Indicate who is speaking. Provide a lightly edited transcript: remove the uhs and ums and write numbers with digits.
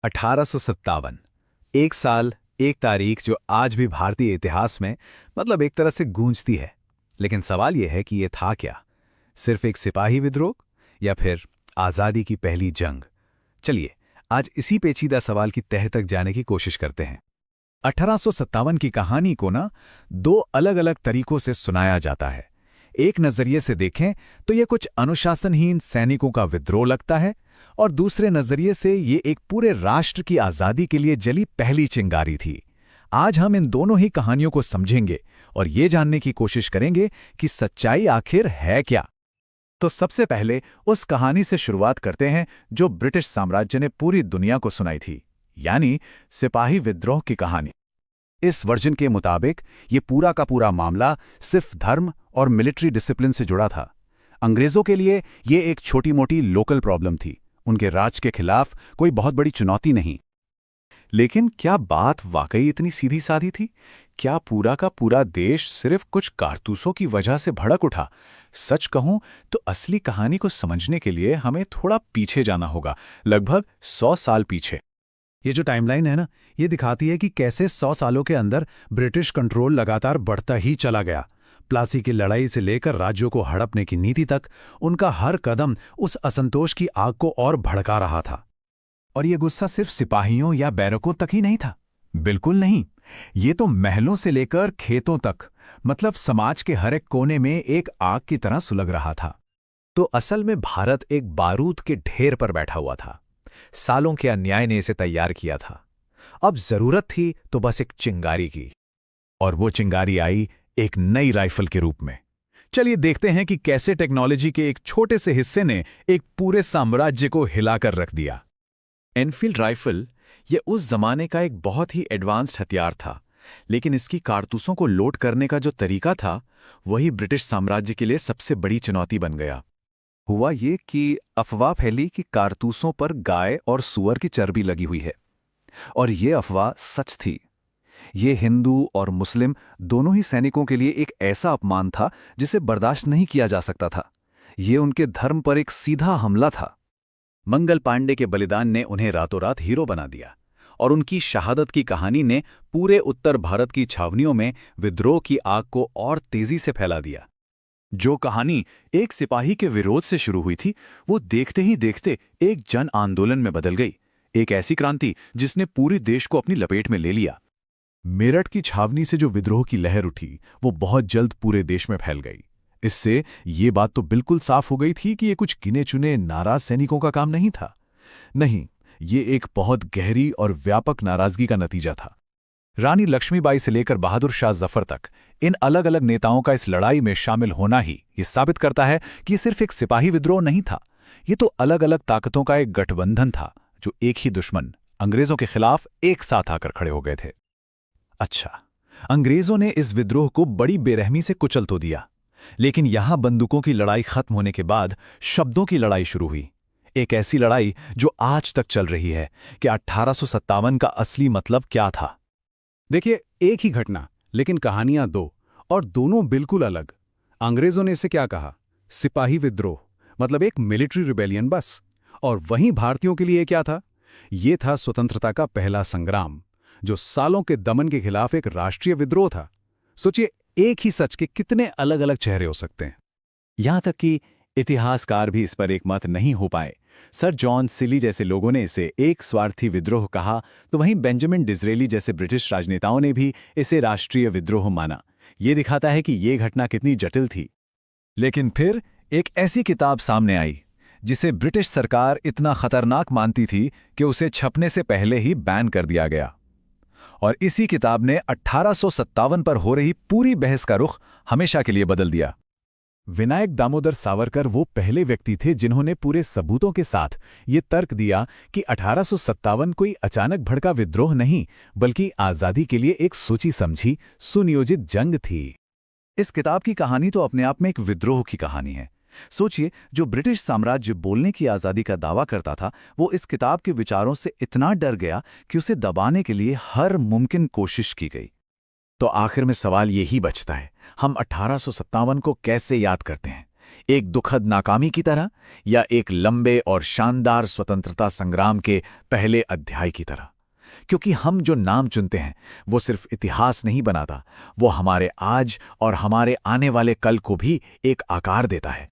Speaker 1: 1857। एक साल, एक तारीख जो आज भी भारतीय इतिहास में एक तरह से गूंजती है। लेकिन सवाल यह है कि यह था क्या? सिर्फ एक सिपाही विद्रोह या फिर आज़ादी की पहली जंग? चलिए आज इसी पेचीदा सवाल की तह तक जाने की कोशिश करते हैं। 1857 की कहानी को दो अलग अलग तरीकों से सुनाया जाता है। एक नजरिए से देखें तो यह कुछ अनुशासनहीन सैनिकों का विद्रोह लगता है, और दूसरे नजरिए से ये एक पूरे राष्ट्र की आज़ादी के लिए जली पहली चिंगारी थी। आज हम इन दोनों ही कहानियों को समझेंगे और ये जानने की कोशिश करेंगे कि सच्चाई आखिर है क्या। तो सबसे पहले उस कहानी से शुरुआत करते हैं जो ब्रिटिश साम्राज्य ने पूरी दुनिया को सुनाई थी, यानी सिपाही विद्रोह की कहानी। इस वर्जन के मुताबिक ये पूरा का पूरा मामला सिर्फ धर्म और मिलिट्री डिसिप्लिन से जुड़ा था। अंग्रेजों के लिए ये एक छोटी मोटी लोकल प्रॉब्लम थी, उनके राज के खिलाफ कोई बहुत बड़ी चुनौती नहीं। लेकिन क्या बात वाकई इतनी सीधी साधी थी? क्या पूरा का पूरा देश सिर्फ कुछ कारतूसों की वजह से भड़क उठा? सच कहूं तो असली कहानी को समझने के लिए हमें थोड़ा पीछे जाना होगा, लगभग 100 साल पीछे।
Speaker 2: ये जो टाइमलाइन है ये दिखाती है कि कैसे 100 सालों के अंदर ब्रिटिश कंट्रोल लगातार बढ़ता ही चला गया। प्लासी की लड़ाई से लेकर राज्यों को हड़पने की नीति तक उनका हर कदम उस असंतोष की आग को और भड़का रहा था।
Speaker 1: और ये गुस्सा सिर्फ सिपाहियों या बैरकों तक ही नहीं था, बिल्कुल नहीं। ये तो महलों से लेकर खेतों तक, समाज के हर एक कोने में एक आग की तरह सुलग रहा था। तो असल में भारत एक बारूद के ढेर पर बैठा हुआ था। सालों के अन्याय ने इसे तैयार किया था। अब जरूरत थी तो बस एक चिंगारी की, और वो चिंगारी आई एक नई राइफल के रूप में। चलिए देखते हैं कि कैसे टेक्नोलॉजी के एक छोटे से हिस्से ने एक पूरे साम्राज्य को हिलाकर रख दिया। एनफील्ड राइफल ये उस जमाने का एक बहुत ही एडवांस्ड हथियार था, लेकिन इसकी कारतूसों को लोड करने का जो तरीका था वही ब्रिटिश साम्राज्य के लिए सबसे बड़ी चुनौती बन गया। हुआ ये कि अफवाह फैली कि कारतूसों पर गाय और सूअर की चर्बी लगी हुई है, और ये अफवाह सच थी। ये हिंदू और मुस्लिम दोनों ही सैनिकों के लिए एक ऐसा अपमान था जिसे बर्दाश्त नहीं किया जा सकता था। ये उनके धर्म पर एक सीधा हमला था। मंगल पांडे के बलिदान ने उन्हें रातों रात हीरो बना दिया, और उनकी शहादत की कहानी ने पूरे उत्तर भारत की छावनियों में विद्रोह की आग को और तेजी से फैला दिया। जो कहानी एक सिपाही के विरोध से शुरू हुई थी, वो देखते ही देखते एक जन आंदोलन में बदल गई। एक ऐसी क्रांति जिसने पूरे देश को अपनी लपेट में ले लिया। मेरठ की छावनी से जो विद्रोह की लहर उठी वो बहुत जल्द पूरे देश में फैल गई। इससे ये बात तो बिल्कुल साफ हो गई थी कि ये कुछ गिने चुने नाराज सैनिकों का काम नहीं था। नहीं, ये एक बहुत गहरी और व्यापक नाराजगी का नतीजा था। रानी लक्ष्मीबाई से लेकर बहादुर शाह जफर तक इन अलग अलग नेताओं का इस लड़ाई में शामिल होना ही ये साबित करता है कि ये सिर्फ एक सिपाही विद्रोह नहीं था। ये तो अलग अलग ताकतों का एक गठबंधन था जो एक ही दुश्मन अंग्रेजों के खिलाफ एक साथ आकर खड़े हो गए थे। अच्छा, अंग्रेजों ने इस विद्रोह को बड़ी बेरहमी से कुचल तो दिया, लेकिन यहां बंदूकों की लड़ाई खत्म होने के बाद शब्दों की लड़ाई शुरू हुई। एक ऐसी लड़ाई जो आज तक चल रही है कि 1857 का असली मतलब क्या था।
Speaker 2: देखिए, एक ही घटना लेकिन कहानियां दो, और दोनों बिल्कुल अलग। अंग्रेजों ने इसे क्या कहा? सिपाही विद्रोह, मतलब एक मिलिट्री रिबेलियन बस। और वहीं भारतीयों के लिए क्या था? ये था स्वतंत्रता का पहला संग्राम, जो सालों के दमन के खिलाफ एक राष्ट्रीय विद्रोह था। सोचिए, एक ही सच के कितने अलग अलग चेहरे हो सकते हैं।
Speaker 1: यहां तक कि इतिहासकार भी इस पर एकमत नहीं हो पाए। सर जॉन सिली जैसे लोगों ने इसे एक स्वार्थी विद्रोह कहा, तो वहीं बेंजामिन डिज़रेली जैसे ब्रिटिश राजनेताओं ने भी इसे राष्ट्रीय विद्रोह माना। ये दिखाता है कि ये घटना कितनी जटिल थी। लेकिन फिर एक ऐसी किताब सामने आई जिसे ब्रिटिश सरकार इतना खतरनाक मानती थी कि उसे छपने से पहले ही बैन कर दिया गया। और इसी किताब ने 1857 पर हो रही पूरी बहस का रुख हमेशा के लिए बदल दिया। विनायक दामोदर सावरकर वो पहले व्यक्ति थे जिन्होंने पूरे सबूतों के साथ ये तर्क दिया कि 1857 कोई अचानक भड़का विद्रोह नहीं, बल्कि आज़ादी के लिए एक सोची समझी सुनियोजित जंग थी। इस किताब की कहानी तो अपने आप में एक विद्रोह की कहानी है। सोचिए, जो ब्रिटिश साम्राज्य बोलने की आज़ादी का दावा करता था, वो इस किताब के विचारों से इतना डर गया कि उसे दबाने के लिए हर मुमकिन कोशिश की गई। तो आखिर में सवाल यही बचता है, हम 1857 को कैसे याद करते हैं? एक दुखद नाकामी की तरह या एक लंबे और शानदार स्वतंत्रता संग्राम के पहले अध्याय की तरह? क्योंकि हम जो नाम चुनते हैं वो सिर्फ इतिहास नहीं बनाता, वो हमारे आज और हमारे आने वाले कल को भी एक आकार देता है।